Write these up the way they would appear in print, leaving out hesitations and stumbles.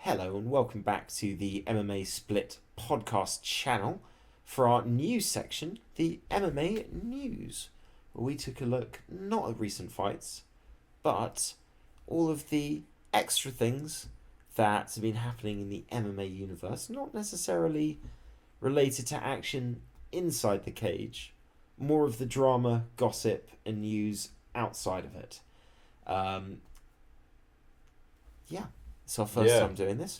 Hello and welcome back to the MMA Split podcast channel for our news section, the MMA News, where we took a look not at recent fights, but all of the extra things that have been happening in the MMA universe, not necessarily related to action inside the cage, more of the drama, gossip, and news outside of it. It's our first time doing this.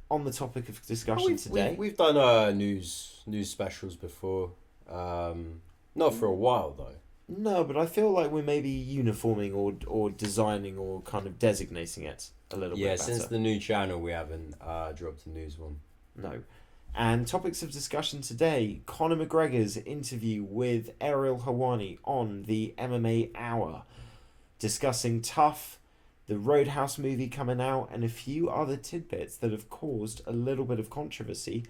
On the topic of discussion today, we've done news specials before. Not for a while though. No, but I feel like we're maybe uniforming or designing or kind of designating it a little bit better. Yeah, since the new channel we haven't dropped a news one. No. And topics of discussion today, Conor McGregor's interview with Ariel Helwani on the MMA Hour, discussing Tough, the Roadhouse movie coming out, and a few other tidbits that have caused a little bit of controversy,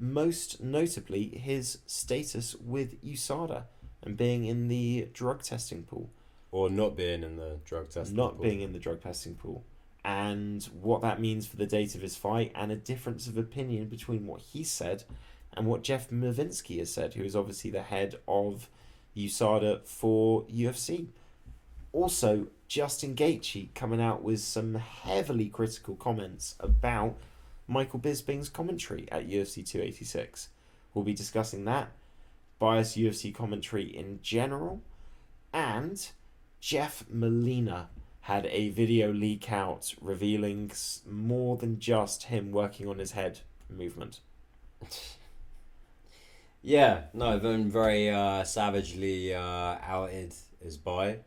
most notably his status with USADA and being in the drug testing pool. Or not being in the drug testing pool. Not being in the drug testing pool. And what that means for the date of his fight, and a difference of opinion between what he said and what Jeff Molina has said, who is obviously the head of USADA for UFC. Also, Justin Gaethje coming out with some heavily critical comments about Michael Bisping's commentary at UFC 286. We'll be discussing that, biased UFC commentary in general, and Jeff Molina had a video leak out revealing more than just him working on his head movement. Yeah, no, been very savagely outed as bi.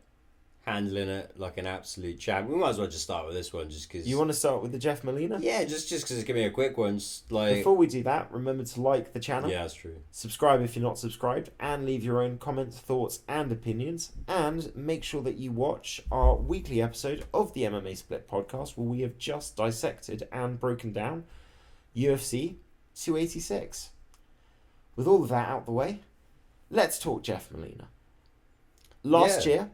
Handling it like an absolute champ. We might as well just start with this one, just because. You want to start with the Jeff Molina? Yeah, just because it's gonna be a quick one. Before we do that, remember to like the channel. Yeah, that's true. Subscribe if you're not subscribed, and leave your own comments, thoughts, and opinions. And make sure that you watch our weekly episode of the MMA Split podcast, where we have just dissected and broken down UFC 286. With all of that out the way, let's talk Jeff Molina. Last year,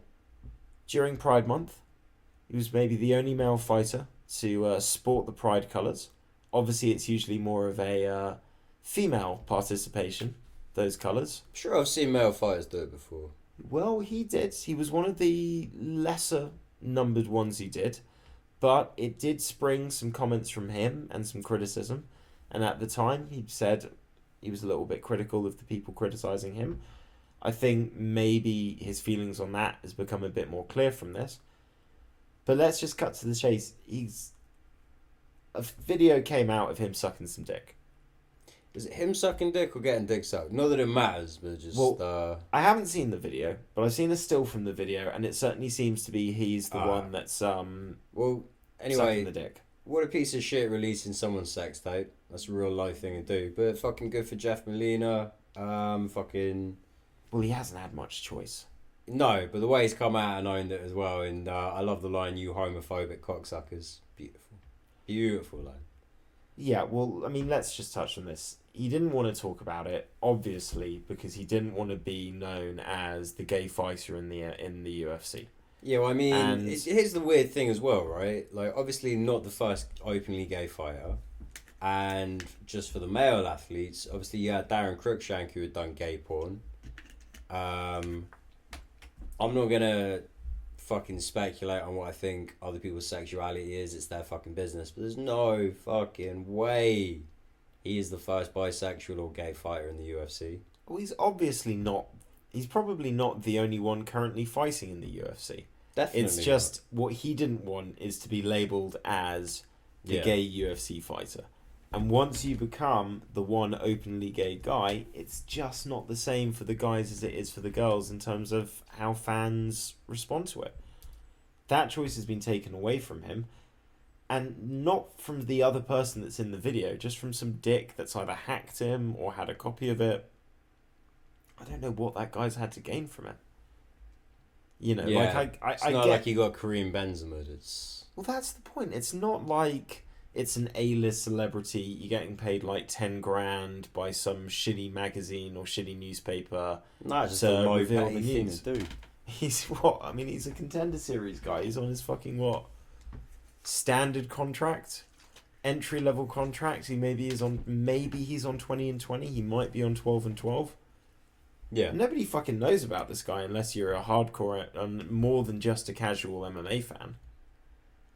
during Pride Month, he was maybe the only male fighter to sport the Pride colours. Obviously, it's usually more of a female participation, those colours. I'm sure I've seen male fighters do it before. Well, he did. He was one of the lesser numbered ones who did. But it did spring some comments from him and some criticism. And at the time, he said he was a little bit critical of the people criticising him. I think maybe his feelings on that has become a bit more clear from this. But let's just cut to the chase. A video came out of him sucking some dick. Is it him sucking dick or getting dick sucked? Not that it matters, but just... Well, I haven't seen the video, but I've seen a still from the video, and it certainly seems to be he's the one that's well, anyway, sucking the dick. What a piece of shit releasing someone's sex tape. That's a real life thing to do. But fucking good for Jeff Molina. Well, he hasn't had much choice. No, but the way he's come out and owned it as well, and I love the line, "You homophobic cocksuckers." Beautiful. Beautiful line. Yeah, well, I mean, let's just touch on this. He didn't want to talk about it, obviously, because he didn't want to be known as the gay fighter in the UFC. Yeah, well, I mean, here's the weird thing as well, right? Like, obviously not the first openly gay fighter. And just for the male athletes, obviously you had Darren Cruikshank who had done gay porn. I'm not gonna fucking speculate on what I think other people's sexuality is. It's their fucking business. But there's no fucking way he is the first bisexual or gay fighter in the UFC. Well, he's obviously not. He's probably not the only one currently fighting in the UFC. Definitely. It's just what he didn't want is to be labelled as the gay UFC fighter. And once you become the one openly gay guy, it's just not the same for the guys as it is for the girls in terms of how fans respond to it. That choice has been taken away from him. And not from the other person that's in the video, just from some dick that's either hacked him or had a copy of it. I don't know what that guy's had to gain from it. You know, like it's not like you got Kareem Benzema. Well, that's the point. It's not like it's an A-list celebrity, you're getting paid like 10 grand by some shitty magazine or shitty newspaper. No, just a low pay thing to do. He's what? I mean, he's a Contender Series guy. He's on his fucking what? Standard contract? entry level contract. Maybe he's on 20-20. He might be on 12-12. Yeah. Nobody fucking knows about this guy unless you're a hardcore, more than just a casual MMA fan.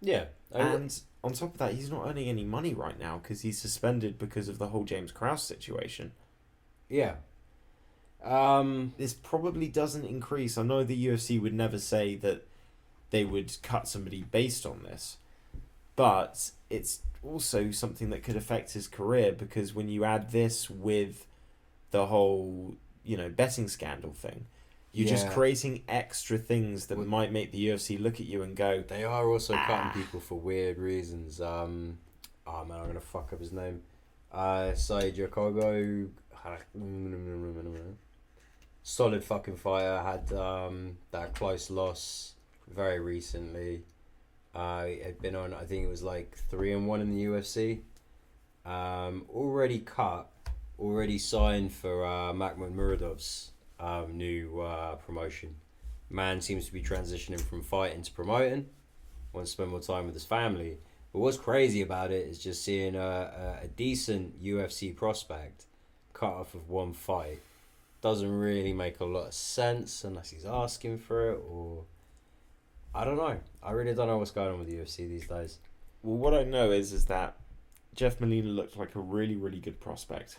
Yeah. And on top of that, he's not earning any money right now because he's suspended because of the whole James Krause situation. Yeah. This probably doesn't increase. I know the UFC would never say that they would cut somebody based on this, but it's also something that could affect his career, because when you add this with the whole, betting scandal thing, you're just creating extra things that might make the UFC look at you and go... They are also cutting people for weird reasons. Oh man, I'm going to fuck up his name. Said Jacobo... Solid fucking fighter. Had that close loss very recently. Had been on, I think it was like 3-1 in the UFC. Already cut. Already signed for Makhmud Muradov's new promotion. Man seems to be transitioning from fighting to promoting. Wants to spend more time with his family. But what's crazy about it is just seeing a decent UFC prospect cut off of one fight. Doesn't really make a lot of sense unless he's asking for it, or I don't know. I really don't know what's going on with the UFC these days. Well, what I know is that Jeff Molina looked like a really, really good prospect.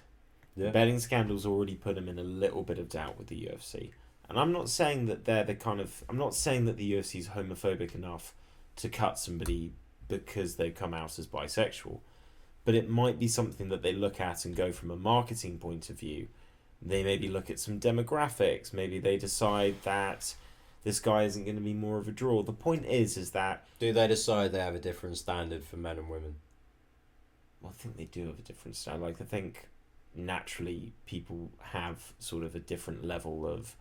Yeah. Betting scandals already put him in a little bit of doubt with the UFC. And I'm not saying that I'm not saying that the UFC is homophobic enough to cut somebody because they come out as bisexual. But it might be something that they look at and go from a marketing point of view. They maybe look at some demographics. Maybe they decide that this guy isn't going to be more of a draw. The point is that... Do they decide they have a different standard for men and women? Well, I think they do have a different standard. Like, I think naturally people have sort of a different level of...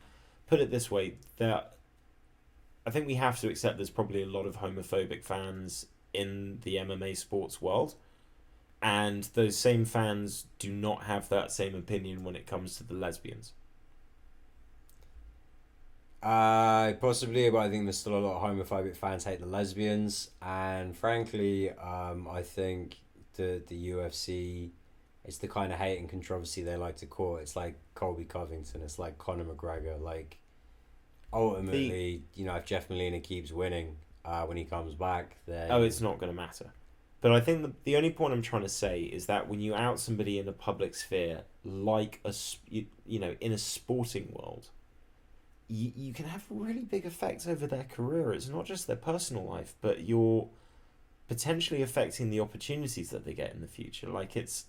Put it this way, I think we have to accept there's probably a lot of homophobic fans in the MMA sports world. And those same fans do not have that same opinion when it comes to the lesbians. Possibly, but I think there's still a lot of homophobic fans hate the lesbians. And frankly, I think the UFC, it's the kind of hate and controversy they like to call it. It's like Colby Covington. It's like Conor McGregor. Like, ultimately, if Jeff Molina keeps winning when he comes back, then... Oh, it's not going to matter. But I think the only point I'm trying to say is that when you out somebody in a public sphere, like in a sporting world, you can have really big effects over their career. It's not just their personal life, but you're potentially affecting the opportunities that they get in the future. Like, it's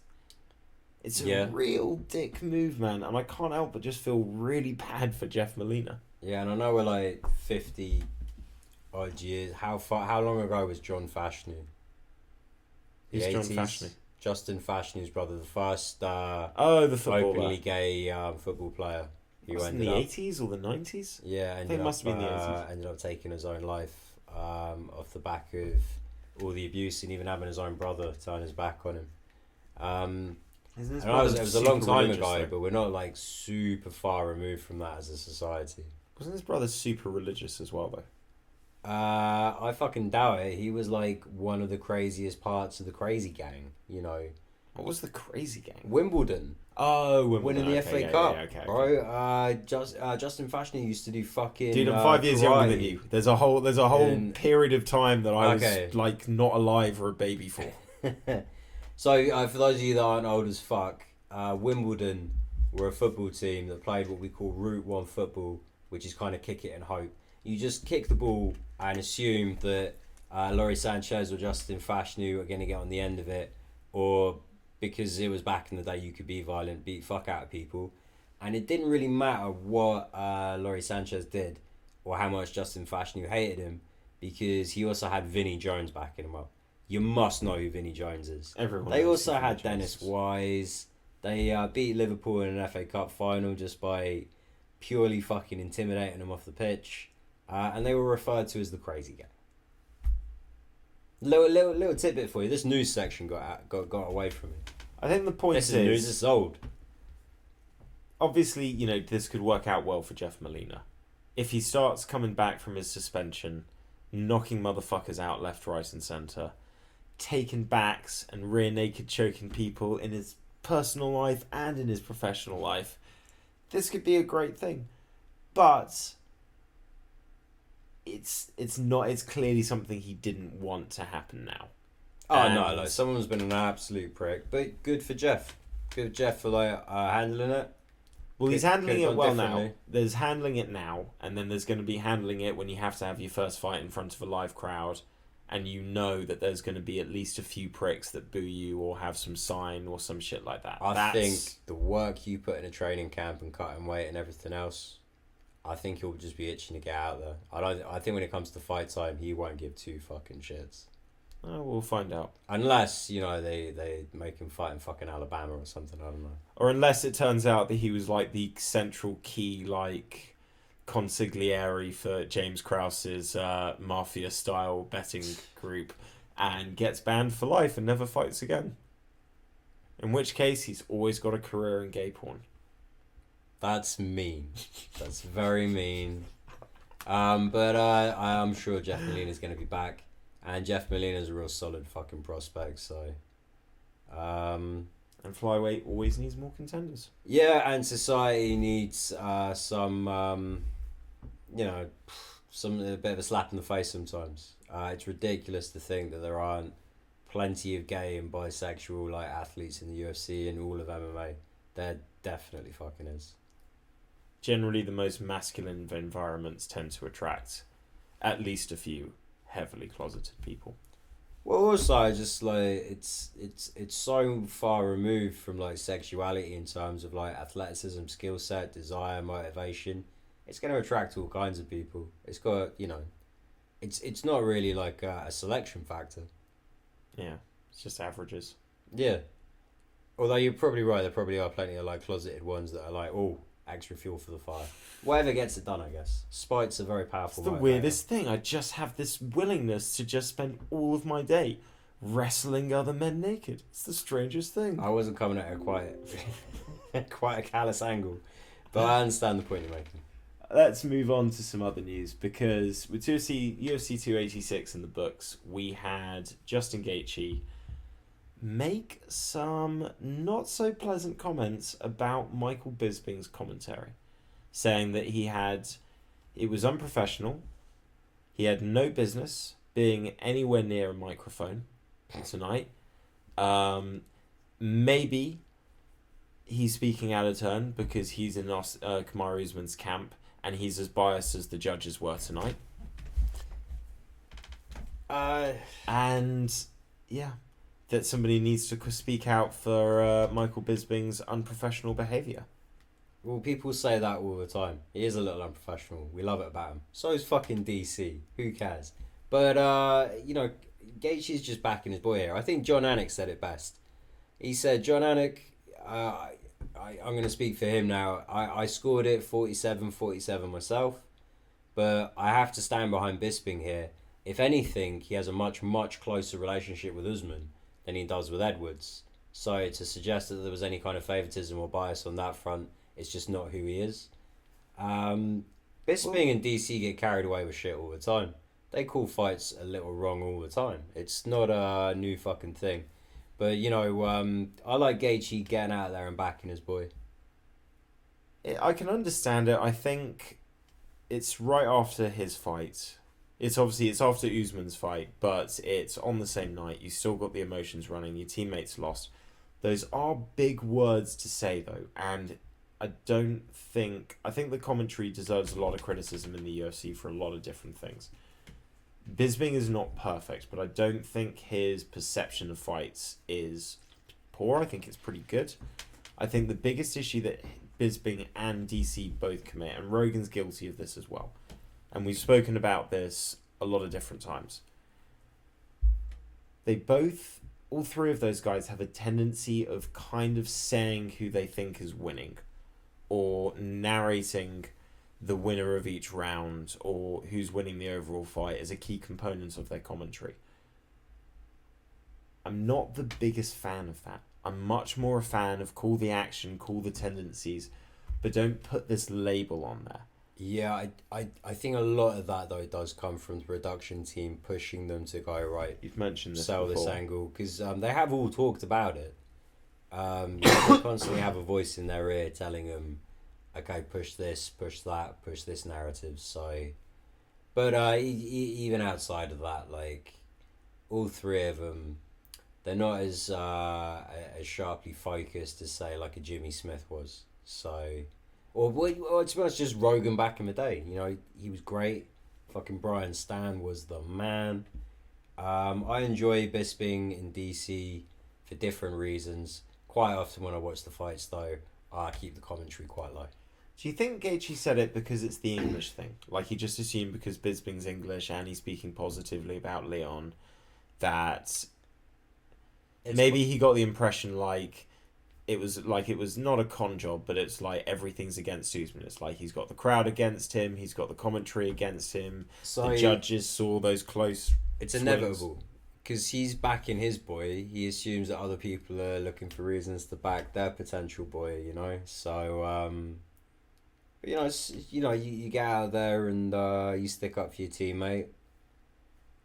a real dick move, man, and I can't help but just feel really bad for Jeff Molina. Yeah, and I know we're like 50 odd years. How long ago was John Fashanu? Who's John Fashanu? Justin Fashanu's brother, the first the footballer. openly gay football player. Was it in the 80s or the 90s? Yeah, I think it must have been the 80s. Ended up taking his own life off the back of all the abuse, and even having his own brother turn his back on him. It was a long time ago, but we're not like super far removed from that as a society. Wasn't his brother super religious as well, though? I fucking doubt it. He was like one of the craziest parts of the Crazy Gang, What was the Crazy Gang? Wimbledon. Oh, Wimbledon. Winning the FA Cup, bro. Justin Fashanu used to do fucking... Dude, I'm 5 years younger than you. There's a whole period of time that I was like not alive or a baby for. So, for those of you that aren't old as fuck, Wimbledon were a football team that played what we call Route 1 football, which is kind of kick it and hope. You just kick the ball and assume that Laurie Sanchez or Justin Fashanu are going to get on the end of it, or because it was back in the day you could be violent, beat fuck out of people. And it didn't really matter what Laurie Sanchez did or how much Justin Fashanu hated him, because he also had Vinnie Jones backing him up. You must know who Vinnie Jones is. They also had Dennis Wise. They beat Liverpool in an FA Cup final just by purely fucking intimidating them off the pitch. And they were referred to as the Crazy Gang. Little tidbit for you. This news section got away from me. I think the point is news is old. Obviously, this could work out well for Jeff Molina. If he starts coming back from his suspension, knocking motherfuckers out left, right and centre, taken backs and rear naked choking people in his personal life and in his professional life, this could be a great thing. But it's not. It's clearly something he didn't want to happen now. Oh no, like someone's been an absolute prick, but good for Jeff. Good for Jeff for handling it. Well, he's handling it well now. There's handling it now, and then there's going to be handling it when you have to have your first fight in front of a live crowd, and you know that there's going to be at least a few pricks that boo you or have some sign or some shit like that. I think the work you put in a training camp and cutting weight and everything else, I think he'll just be itching to get out there. I think when it comes to fight time, he won't give two fucking shits. Oh, we'll find out. Unless, they make him fight in fucking Alabama or something, I don't know. Or unless it turns out that he was like the central key, like consigliere for James Krause's mafia-style betting group and gets banned for life and never fights again. In which case, he's always got a career in gay porn. That's mean. That's very mean. But I'm sure Jeff Molina's going to be back. And Jeff Molina's a real solid fucking prospect, so... And flyweight always needs more contenders. Yeah, and society needs a bit of a slap in the face sometimes. It's ridiculous to think that there aren't plenty of gay and bisexual athletes in the UFC and all of MMA. There definitely fucking is. Generally, the most masculine environments tend to attract at least a few heavily closeted people. Well, also, just it's so far removed from sexuality in terms of athleticism, skill set, desire, motivation. It's going to attract all kinds of people. It's got it's not really a selection factor. Yeah, it's just averages. Yeah, although you're probably right. There probably are plenty of closeted ones that are extra fuel for the fire. Whatever gets it done, I guess. Spite's a very powerful. It's the weirdest thing. I just have this willingness to just spend all of my day wrestling other men naked. It's the strangest thing. I wasn't coming at it quite a callous angle, but I understand the point you're making. Let's move on to some other news, because with UFC 286 in the books, we had Justin Gaethje make some not so pleasant comments about Michael Bisping's commentary, saying that it was unprofessional, he had no business being anywhere near a microphone tonight. Maybe he's speaking out of turn because he's in Kamaru Usman's camp and he's as biased as the judges were tonight. And yeah, that somebody needs to speak out for Michael Bisping's unprofessional behaviour. Well, people say that all the time. He is a little unprofessional. We love it about him. So is fucking DC. Who cares? But, Gaethje's just backing his boy here. I think John Anik said it best. He said, John Anik, I'm going to speak for him now. I scored it 47-47 myself. But I have to stand behind Bisping here. If anything, he has a much, much closer relationship with Usman than he does with Edwards. So to suggest that there was any kind of favouritism or bias on that front, it's just not who he is. Bisping and DC get carried away with shit all the time. They call fights a little wrong all the time. It's not a new fucking thing. But, I like Gaethje getting out there and backing his boy. I can understand it. I think it's right after his fight. It's after Usman's fight, but it's on the same night. You still got the emotions running. Your teammates lost. Those are big words to say, though, and I think the commentary deserves a lot of criticism in the UFC for a lot of different things. Bisping is not perfect, but I don't think his perception of fights is poor. I think it's pretty good. I think the biggest issue that Bisping and DC both commit, and Rogan's guilty of this as well, and we've spoken about this a lot of different times. All three of those guys have a tendency of kind of saying who they think is winning, or narrating the winner of each round, or who's winning the overall fight as a key component of their commentary. I'm not the biggest fan of that. I'm much more a fan of call the action, call the tendencies, but don't put this label on there. Yeah, I think a lot of that though does come from the production team pushing them to go right. You've mentioned this Sell before. this angle because they have all talked about it. They constantly have a voice in their ear telling them, "Okay, push this, push that, push this narrative." So, but even outside of that, like all three of them, they're not as sharply focused as say like a Jimmy Smith was. So. Or to be honest, just Rogan back in the day. You know, he was great. Fucking Brian Stan was the man. I enjoy Bisping in DC for different reasons. Quite often when I watch the fights, though, I keep the commentary quite low. Do you think Gaethje said it because it's the English thing? Like, he just assumed because Bisping's English and he's speaking positively about Leon, that maybe he got the impression like it was not a con job, but it's like everything's against Usman. It's like he's got the crowd against him, he's got the commentary against him. So the judges saw those close. It's swings. Inevitable because he's backing his boy. He assumes that other people are looking for reasons to back their potential boy. You know, so you get out there and you stick up for your teammate.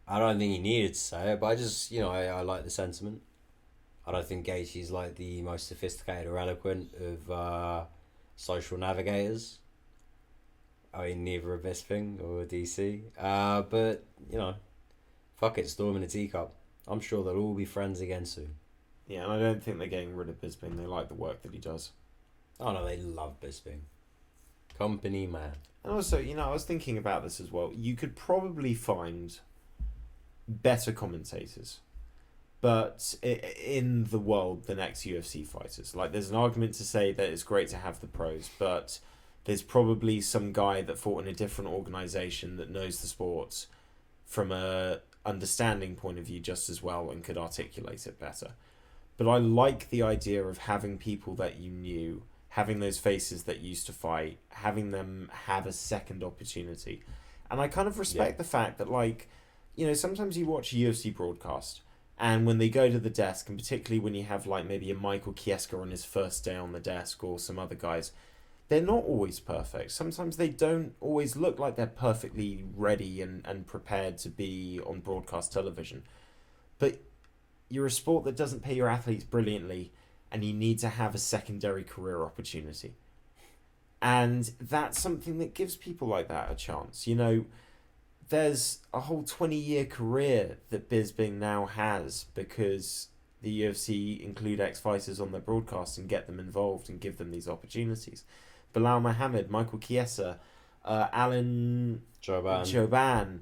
I don't think he needed to say it, but I just I like the sentiment. I don't think Gaethje's like the most sophisticated or eloquent of social navigators. I mean, neither are Bisping or DC. But, fuck it, storm in a teacup. I'm sure they'll all be friends again soon. Yeah, and I don't think they're getting rid of Bisping. They like the work that he does. Oh, no, they love Bisping. Company man. And also, I was thinking about this as well. You could probably find better commentators. But in the world, the next UFC fighters. Like, there's an argument to say that it's great to have the pros, but there's probably some guy that fought in a different organisation that knows the sport from a understanding point of view just as well and could articulate it better. But I like the idea of having people that you knew, having those faces that used to fight, having them have a second opportunity. And I kind of respect the fact that, like, sometimes you watch a UFC broadcast, and when they go to the desk, and particularly when you have like maybe a Michael Chiesca on his first day on the desk or some other guys, they're not always perfect. Sometimes they don't always look like they're perfectly ready and prepared to be on broadcast television. But you're a sport that doesn't pay your athletes brilliantly, and you need to have a secondary career opportunity. And that's something that gives people like that a chance. There's a whole 20-year career that Bisping now has because the UFC include ex-fighters on their broadcast and get them involved and give them these opportunities. Bilal Muhammad, Michael Chiesa, Alan Jouban,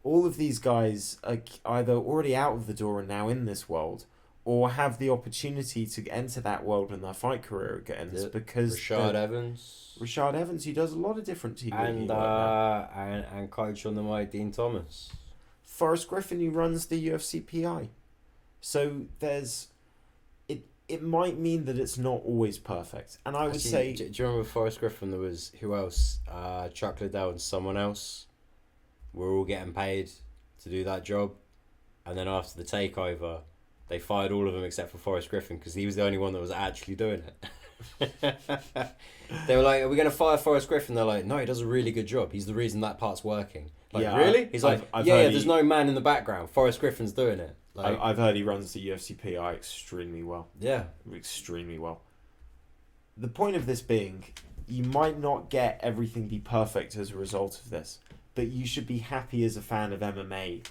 all of these guys are either already out of the door and now in this world, or have the opportunity to enter that world when their fight career ends because Rashad Evans, who does a lot of different TV and coach on the mic, Dean Thomas, Forrest Griffin, who runs the UFC PI. So there's it might mean that it's not always perfect, and I would say. Do you remember Forrest Griffin? There was who else? Chuck Liddell and someone else. Were all getting paid to do that job, and then after the takeover, they fired all of them except for Forrest Griffin because he was the only one that was actually doing it. They were like, "Are we going to fire Forrest Griffin?" They're like, "No, he does a really good job. He's the reason that part's working." Like, yeah, really? He's like, I've yeah, there's no man in the background. Forrest Griffin's doing it. Like, I've heard he runs the UFC PI extremely well. Yeah. Extremely well. The point of this being, you might not get everything be perfect as a result of this, but you should be happy as a fan of MMA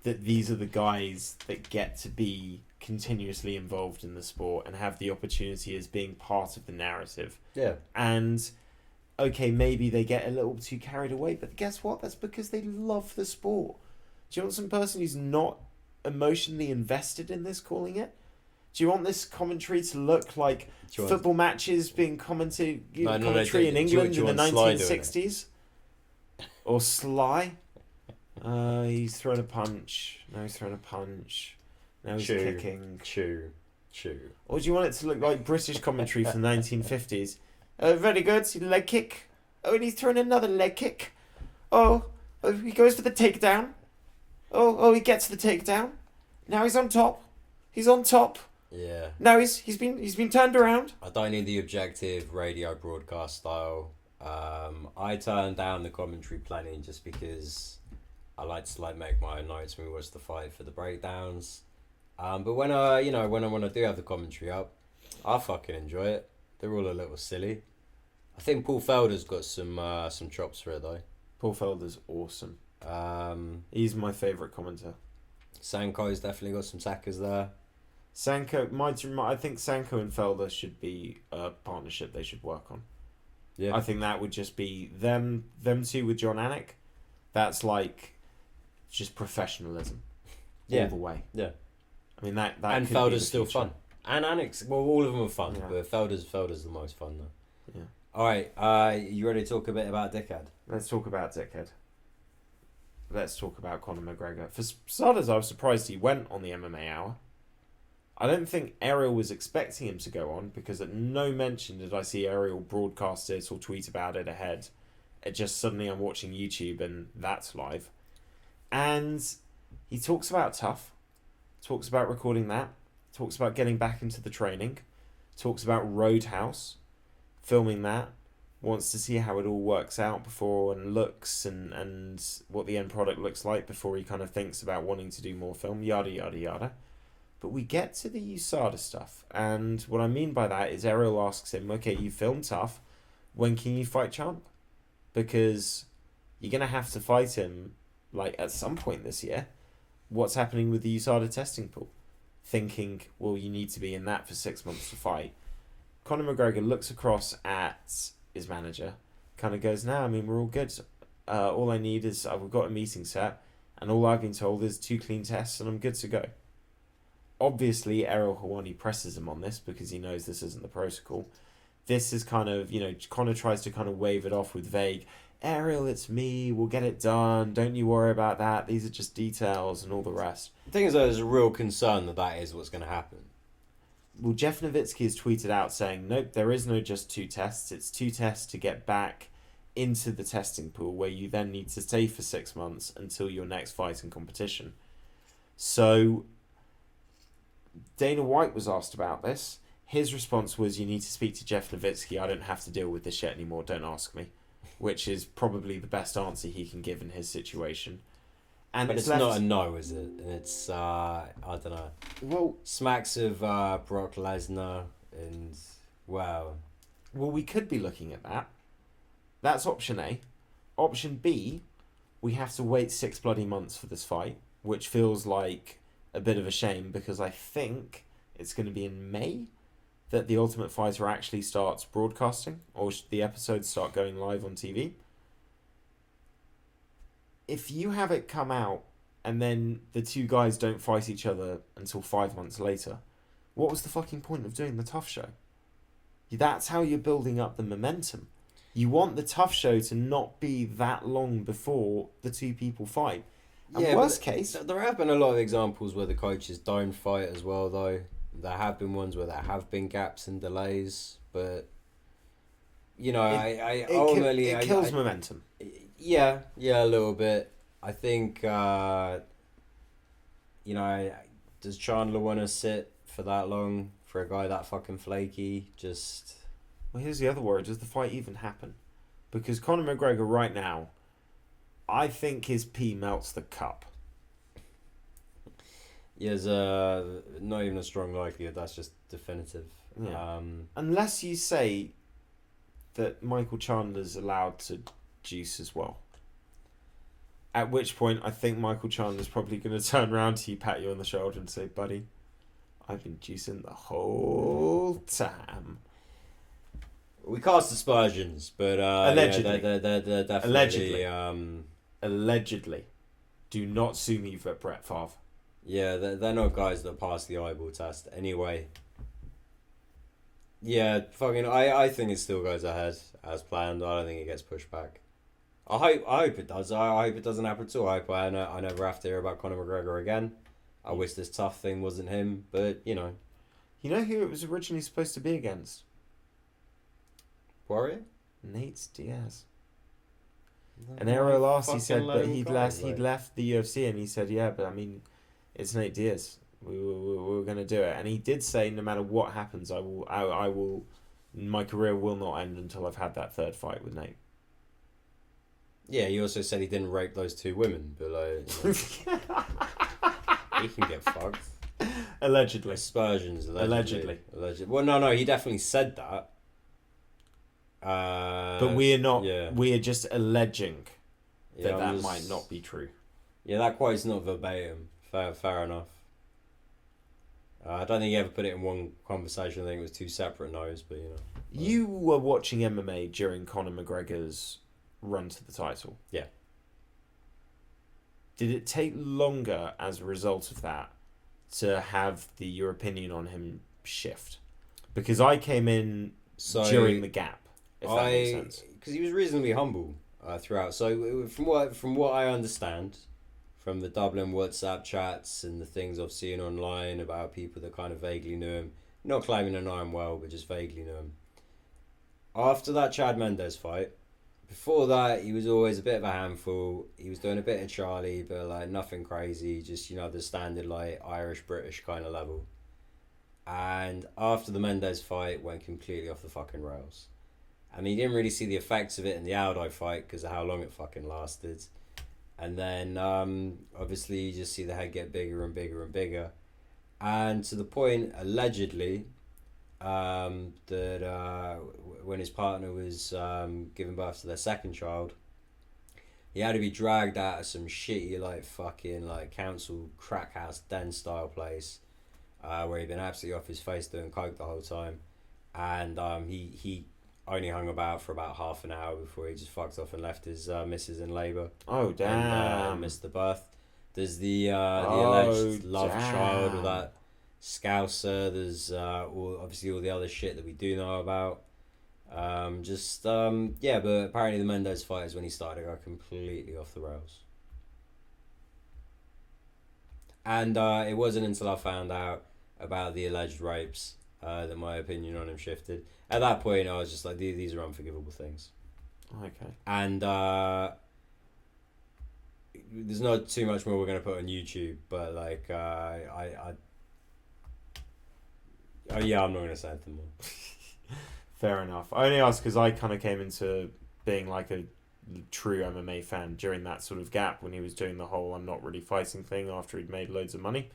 that these are the guys that get to be continuously involved in the sport and have the opportunity as being part of the narrative. Yeah. And okay, maybe they get a little too carried away, but guess what? That's because they love the sport. Do you want some person who's not emotionally invested in this calling it? Do you want this commentary to look like football matches being commentary in England in the 1960s? Or Sly? He's thrown a punch. Now he's thrown a punch. Now he's kicking. Chew. Or do you want it to look like British commentary from the 1950s? Very good. Leg kick. Oh, and he's thrown another leg kick. Oh, he goes for the takedown. Oh, he gets the takedown. Now he's on top. He's on top. Yeah. Now he's been turned around. I don't need the objective radio broadcast style. I turned down the commentary plenty just because I like to make my own notes when we watch the fight for the breakdowns. But when I do have the commentary up, I fucking enjoy it. They're all a little silly. I think Paul Felder's got some chops for it though. Paul Felder's awesome. He's my favourite commentator. Sanko's definitely got some sackers there. I think Sanko and Felder should be a partnership they should work on. Yeah. I think that would just be them two with John Anik. That's like just professionalism all the way. Yeah. I mean that and could Felder's be the still future. fun. And Anik's, well, all of them are fun, Yeah. but Felder's the most fun though. Yeah. All right, you ready to talk a bit about Dickhead? Let's talk about Dickhead. Let's talk about Conor McGregor. For starters, I was surprised he went on the MMA Hour. I don't think Ariel was expecting him to go on because at no mention did I see Ariel broadcast it or tweet about it ahead. It just suddenly I'm watching YouTube and that's live. And he talks about tough, talks about recording that, talks about getting back into the training, talks about Roadhouse, filming that, wants to see how it all works out before and looks and what the end product looks like before he kind of thinks about wanting to do more film, yada, yada, yada. But we get to the USADA stuff, and what I mean by that is Ariel asks him, okay, you filmed tough, when can you fight Champ? Because you're going to have to fight him like at some point this year. What's happening with the USADA testing pool? Thinking, well, you need to be in that for 6 months to fight. Conor McGregor looks across at his manager, kind of goes, nah, I mean, we're all good. All I need is, we've got a meeting set, and all I've been told is 2 clean tests, and I'm good to go. Obviously, Ariel Helwani presses him on this because he knows this isn't the protocol. This is kind of, Conor tries to kind of wave it off with vague, Ariel, it's me, we'll get it done, don't you worry about that, these are just details and all the rest. The thing is, there's a real concern that is what's going to happen. Well, Jeff Nowitzki has tweeted out saying, nope, there is no just 2 tests, it's 2 tests to get back into the testing pool where you then need to stay for 6 months until your next fight and competition. So Dana White was asked about this. His response was, you need to speak to Jeff Nowitzki. I don't have to deal with this shit anymore. Don't ask me. Which is probably the best answer he can give in his situation. And but it's not a no, is it? It's, I don't know. Well, smacks of Brock Lesnar and, wow. Well, we could be looking at that. That's option A. Option B, we have to wait 6 bloody months for this fight, which feels like a bit of a shame because I think it's going to be in May that The Ultimate Fighter actually starts broadcasting or the episodes start going live on TV. If you have it come out and then the 2 guys don't fight each other until 5 months later, what was the fucking point of doing the Tough Show? That's how you're building up the momentum. You want the Tough Show to not be that long before the 2 people fight. And yeah, worst case, there have been a lot of examples where the coaches don't fight as well, though. There have been ones where there have been gaps and delays, but it kills momentum. Yeah, a little bit. I think does Chandler want to sit for that long for a guy that fucking flaky? Just well, here's the other worry: does the fight even happen? Because Conor McGregor right now, I think his pee melts the cup. Yeah, there's not even a strong likelihood. That's just definitive. Yeah. Unless you say that Michael Chandler's allowed to juice as well. At which point, I think Michael Chandler's probably going to turn around to you, pat you on the shoulder and say, buddy, I've been juicing the whole time. We cast aspersions, but allegedly. Yeah, they're definitely... Allegedly. Do not sue me for Brett Favre. Yeah, they're not guys that pass the eyeball test. Anyway, yeah, fucking, I think it still goes ahead as planned. I don't think it gets pushed back. I hope it does. I hope it doesn't happen at all. I hope I never have to hear about Conor McGregor again. I wish this tough thing wasn't him, but You know who it was originally supposed to be against? Warrior? Nate Diaz. And Ariel asked, he said, but he'd left the UFC, and he said, yeah, but I mean, it's Nate Diaz. We were going to do it, and he did say, no matter what happens, I will My career will not end until I've had that third fight with Nate. Yeah, he also said he didn't rape those 2 women, but like, he can get fucked. Allegedly. Aspersions, Allegedly. Well, no, he definitely said that. But we are not. Yeah. We are just alleging that might not be true. Yeah, that quote's not verbatim. Fair enough. I don't think he ever put it in one conversation. I think it was 2 separate no's, but you know. You were watching MMA during Conor McGregor's run to the title. Yeah. Did it take longer as a result of that to have your opinion on him shift? Because I came in during the gap, if that makes sense. Because he was reasonably humble throughout. So from what I understand, from the Dublin WhatsApp chats and the things I've seen online about people that kind of vaguely knew him, not claiming to know him well, but just vaguely knew him. After that Chad Mendes fight, before that, he was always a bit of a handful. He was doing a bit of Charlie, but like nothing crazy. Just, you know, the standard like Irish-British kind of level. And after the Mendes fight, went completely off the fucking rails. I mean, you didn't really see the effects of it in the Aldo fight because of how long it fucking lasted. And then, obviously, you just see the head get bigger and bigger and bigger. And to the point, allegedly, that when his partner was giving birth to their second child, he had to be dragged out of some shitty, like, fucking, like, council crack house den style place where he'd been absolutely off his face doing coke the whole time. And he only hung about for about half an hour before he just fucked off and left his missus in labour. Oh, damn. And missed the birth. There's the alleged love child of that Scouser. There's obviously all the other shit that we do know about. Yeah, but apparently the Mendes fight is when he started to go completely off the rails. And it wasn't until I found out about the alleged rapes that my opinion on him shifted. At that point, I was just like, these are unforgivable things. Okay. And there's not too much more we're going to put on YouTube, but like, I'm not going to say anything more. Fair enough. I only asked because I kind of came into being like a true MMA fan during that sort of gap when he was doing the whole I'm not really fighting thing after he'd made loads of money.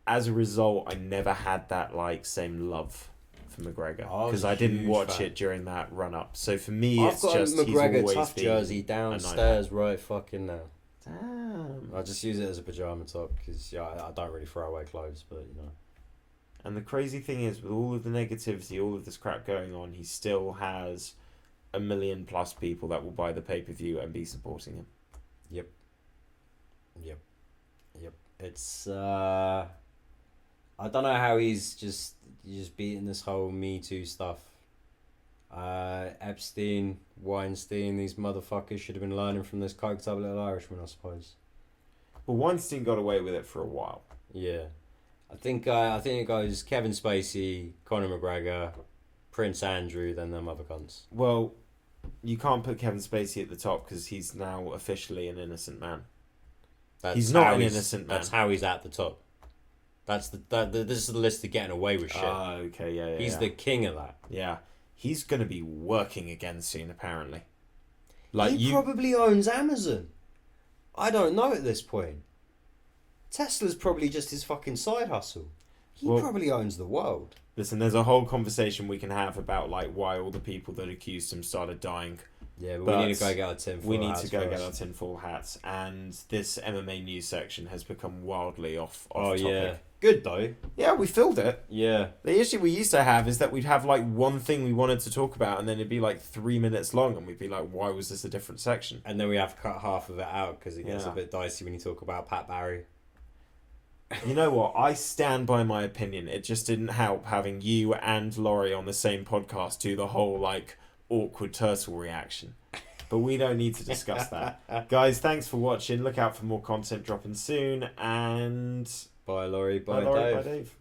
As a result, I never had that like same love for McGregor because I didn't watch it during that run up. So for me, I've got a McGregor tough jersey downstairs right fucking now. Damn. I just use it as a pajama top because I don't really throw away clothes, but you know. And the crazy thing is, with all of the negativity, all of this crap going on, he still has 1 million plus people that will buy the pay-per-view and be supporting him. Yep. It's I don't know how he's just beating this whole Me Too stuff. Epstein, Weinstein, these motherfuckers should have been learning from this coked up little Irishman, I suppose. Well, Weinstein got away with it for a while. Yeah. I think it goes Kevin Spacey, Conor McGregor, Prince Andrew, then them other cunts. Well, you can't put Kevin Spacey at the top because he's now officially an innocent man. He's not an innocent man. That's how he's at the top. This is the list of getting away with shit. Oh, okay, yeah. He's the king of that. Yeah. He's going to be working again soon, apparently. He probably owns Amazon. I don't know at this point. Tesla's probably just his fucking side hustle. He probably owns the world. Listen, there's a whole conversation we can have about like why all the people that accused him started dying. Yeah, but we need to go get our tinfoil hats. We need to go get our tinfoil hats. And this MMA news section has become wildly off topic. Yeah. Good though. Yeah, we filled it. Yeah. The issue we used to have is that we'd have like one thing we wanted to talk about and then it'd be like 3 minutes long and we'd be like, why was this a different section? And then we have to cut half of it out because it gets a bit dicey when you talk about Pat Barry. You know what? I stand by my opinion. It just didn't help having you and Laurie on the same podcast do the whole like awkward turtle reaction. But we don't need to discuss that. Guys, thanks for watching. Look out for more content dropping soon. And bye, Laurie. Bye, Dave.